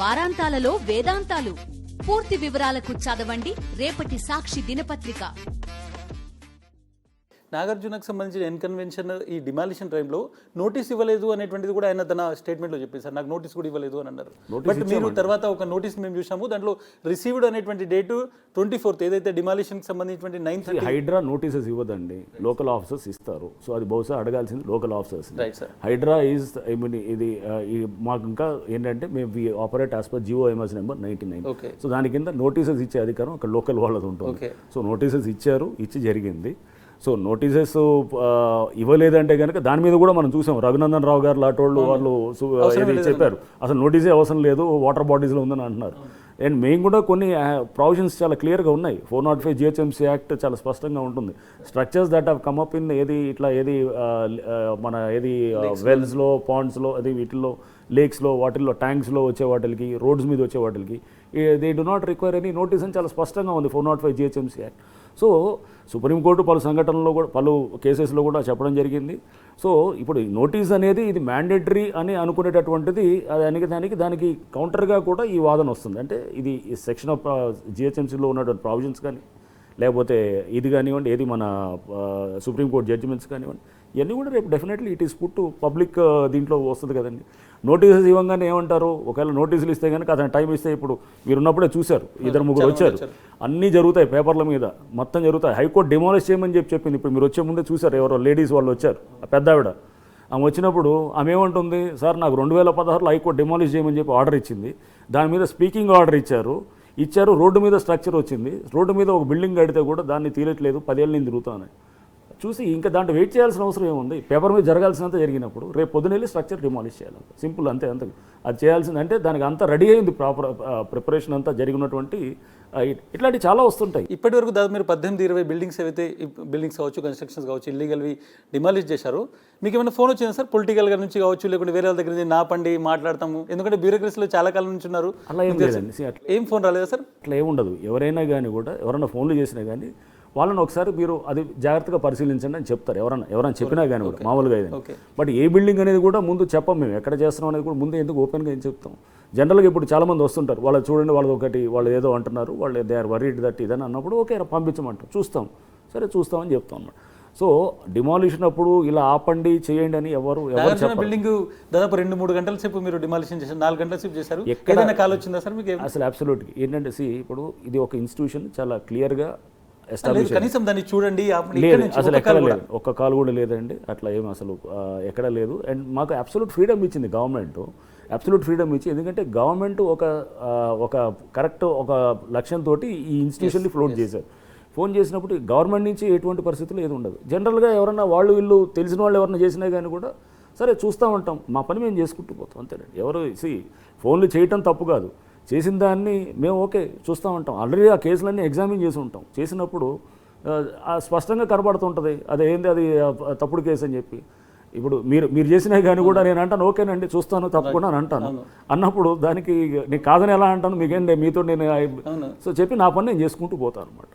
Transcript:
వారాంతాలలో వేదాంతాలు. పూర్తి వివరాలకు చదవండి రేపటి సాక్షి దినపత్రిక. నాగార్జునకు సంబంధించిన ఎన్కన్వెన్షన్ ఈ డిమాలిషన్ టైంలో నోటీస్ ఇవ్వలేదు అనేటువంటిది కూడా ఆయన తన స్టేట్మెంట్లో చెప్పారు సార్. నాకు నోటీస్ కూడా ఇవ్వలేదు అని అన్నారు. బట్ మీరు తర్వాత ఒక నోటీస్ మేము చూసాము, దాంట్లో రిసీవ్డ్ అనేటువంటి డేటు 24th, ఏదైతే డిమాలిషన్కి సంబంధించినటువంటి 9th. హైడ్రా నోటీసెస్ ఇవ్వదండి, లోకల్ ఆఫీసర్స్ ఇస్తారు. సో అది బహుశా అడగాల్సింది local officers. Right sir. HYDRAA is ఇది మాకు ఇంకా ఏంటంటే మేము we operate as per GOMS number 99. So దాని కింద నోటీసెస్ ఇచ్చే అధికారం అక్కడ లోకల్ వాళ్ళది ఉంటుంది. సో నోటీసెస్ ఇచ్చారు, ఇచ్చి జరిగింది. సో నోటీసెస్ ఇవ్వలేదంటే కనుక దాని మీద కూడా మనం చూసాం. రఘునందన్ రావు గారు లాంటి వాళ్ళు చెప్పారు అసలు నోటీసే అవసరం లేదు, వాటర్ బాడీస్లో ఉందని అంటున్నారు. అండ్ మేము కూడా కొన్ని ప్రొవిజన్స్ చాలా క్లియర్గా ఉన్నాయి. 405 GHMC యాక్ట్ చాలా స్పష్టంగా ఉంటుంది. Structures that have come up in మన వెల్స్లో, పాండ్స్లో, అది వీటిల్లో, లేక్స్లో, వాటిల్లో, ట్యాంక్స్లో వచ్చే వాటికి, రోడ్స్ మీద వచ్చే వాటికి they do not require any notice అని చాలా స్పష్టంగా ఉంది 405 GHMC యాక్ట్. సో సుప్రీంకోర్టు పలు సంఘటనల్లో కూడా, పలు కేసెస్లో కూడా చెప్పడం జరిగింది. సో ఇప్పుడు నోటీస్ అనేది ఇది మ్యాండేటరీ అని అనుకునేటటువంటిది, దానికి కౌంటర్గా కూడా ఈ వాదన వస్తుంది. అంటే ఇది సెక్షన్ ఆఫ్ GHMCలో ఉన్నటువంటి ప్రావిజన్స్ కానీ, లేకపోతే ఇది కానివ్వండి, ఏది మన సుప్రీంకోర్టు జడ్జిమెంట్స్ కానివ్వండి, ఇవన్నీ కూడా రేపు definitely it is put to public దీంట్లో వస్తుంది కదండి. నోటీసెస్ ఇవ్వగానే ఏమంటారు, ఒకవేళ నోటీసులు ఇస్తే కనుక అతను టైం ఇస్తే, ఇప్పుడు మీరున్నప్పుడే చూశారు 2-3 వచ్చారు, అన్నీ జరుగుతాయి పేపర్ల మీద, మొత్తం జరుగుతాయి. హైకోర్టు డిమాలిష్ చేయమని చెప్పింది. ఇప్పుడు మీరు వచ్చే ముందే చూశారు, ఎవరో లేడీస్ వాళ్ళు వచ్చారు, ఆ పెద్ద ఆవిడ. ఆమె వచ్చినప్పుడు ఆమె ఏమంటుంది, సార్ నాకు 2016లో హైకోర్టు డిమాలిష్ చేయమని చెప్పి ఆర్డర్ ఇచ్చింది, దాని మీద స్పీకింగ్ ఆర్డర్ ఇచ్చారు, రోడ్డు మీద స్ట్రక్చర్ వచ్చింది, రోడ్డు మీద ఒక బిల్డింగ్ కడితే కూడా దాన్ని తీయట్లేదు, 10 ఏళ్ళ నుంచి తిరుగుతానని చూసి ఇంకా దాంట్లో వెయిట్ చేయాల్సిన అవసరం ఏముంది. పేపర్ మీద జరగాల్సినంత జరిగినప్పుడు రేపు పొద్దునెళ్ళి స్ట్రక్చర్ డిమాలిష్ చేయాలి, సింపుల్, అంతే. అది చేయాల్సింది. అంటే దానికి అంతా రెడీ అయింది, ప్రాపర్ ప్రిపరేషన్ అంతా జరిగినటువంటి ఇట్లాంటివి చాలా వస్తుంటాయి. ఇప్పటి వరకు దాదాపు మీరు 18-20 బిల్డింగ్స్ ఏవైతే బిల్డింగ్స్ కావచ్చు, కన్స్ట్రక్షన్స్ కావచ్చు, ఇల్లీగల్వి డిమాలిష్ చేశారు. మీకు ఏమైనా ఫోన్ వచ్చిందా సార్, పొలిటికల్గా నుంచి కావచ్చు, లేకుంటే వేరే వాళ్ళ దగ్గర నుంచి నా పండి మాట్లాడతాము, ఎందుకంటే బ్యూరోక్రసీలో చాలా కాలం నుంచి ఉన్నారు, అలా ఏం లేదండి. ఏం ఫోన్ రాలేదా సార్? అట్లా ఏముండదు. ఎవరైనా కానీ కూడా, ఎవరైనా ఫోన్లు చేసినా కానీ వాళ్ళని ఒకసారి మీరు అది జాగ్రత్తగా పరిశీలించండి అని చెప్తారు. ఎవరైనా చెప్పినా కానీ కూడా మామూలుగా అయితే. బట్ ఏ బిల్డింగ్ అనేది కూడా ముందు చెప్పం, మేము ఎక్కడ చేస్తున్నాం అనేది కూడా ముందు ఎందుకు ఓపెన్గా ఏం చెప్తాం. జనరల్గా ఇప్పుడు చాలామంది వస్తుంటారు, వాళ్ళు చూడండి, వాళ్ళు ఏదో అంటున్నారు, వాళ్ళు దే ఆర్ వరీడ్ దట్ ఇదని అన్నప్పుడు ఓకే పంపించమంటాం, చూస్తాం, సరే చూస్తామని చెప్తాం అన్నమాట. సో డిమాలిషన్ అప్పుడు ఇలా ఆపండి చేయండి అని ఎవరు బిల్డింగ్ దాదాపు 2-3 గంటల సేపు మీరు డిమాలిషన్ చేశారు, 4 గంటల సేపు చేశారు. ఎక్కడైనా కాల్ వచ్చిందా సార్ మీకు? అసలు అబ్సల్యూట్గా ఏంటంటే ఇప్పుడు ఇది ఒక ఇన్స్టిట్యూషన్ చాలా క్లియర్గా కనీసం దాన్ని చూడండి అసలు ఎక్కడ లేదు, ఒక్క కాల్ కూడా లేదండి, అట్లా ఏం అసలు ఎక్కడ లేదు. అండ్ మాకు అబ్సల్యూట్ ఫ్రీడమ్ ఇచ్చింది గవర్నమెంట్, అబ్సల్యూట్ ఫ్రీడమ్ ఇచ్చి. ఎందుకంటే గవర్నమెంట్ ఒక కరెక్ట్ ఒక లక్ష్యంతో ఈ ఇన్స్టిట్యూషన్ని ఫ్లోట్ చేశారు. ఫోన్ చేసినప్పుడు గవర్నమెంట్ నుంచి ఎటువంటి పరిస్థితులు ఏది ఉండదు. జనరల్గా ఎవరన్నా వీళ్ళు తెలిసిన వాళ్ళు ఎవరన్నా చేసినా కానీ కూడా సరే చూస్తూ ఉంటాం, మా పని మేము చేసుకుంటూ పోతాం, అంతేనండి. ఎవరు ఫోన్లు చేయటం తప్పు కాదు, చేసిన దాన్ని మేము ఓకే చూస్తూ ఉంటాం. ఆల్రెడీ ఆ కేసులన్నీ ఎగ్జామిన్ చేసి ఉంటాం. చేసినప్పుడు స్పష్టంగా కనబడుతుంటుంది అదేంది, అది తప్పుడు కేసు అని చెప్పి. ఇప్పుడు మీరు చేసినా కానీ కూడా నేను అంటాను ఓకేనండి చూస్తాను తప్పకుండా అని అంటాను. అన్నప్పుడు దానికి నీకు కాదని ఎలా అంటాను, మీకేంటి మీతో నేను సో చెప్పి నా పని నేను చేసుకుంటూ పోతాను అనమాట.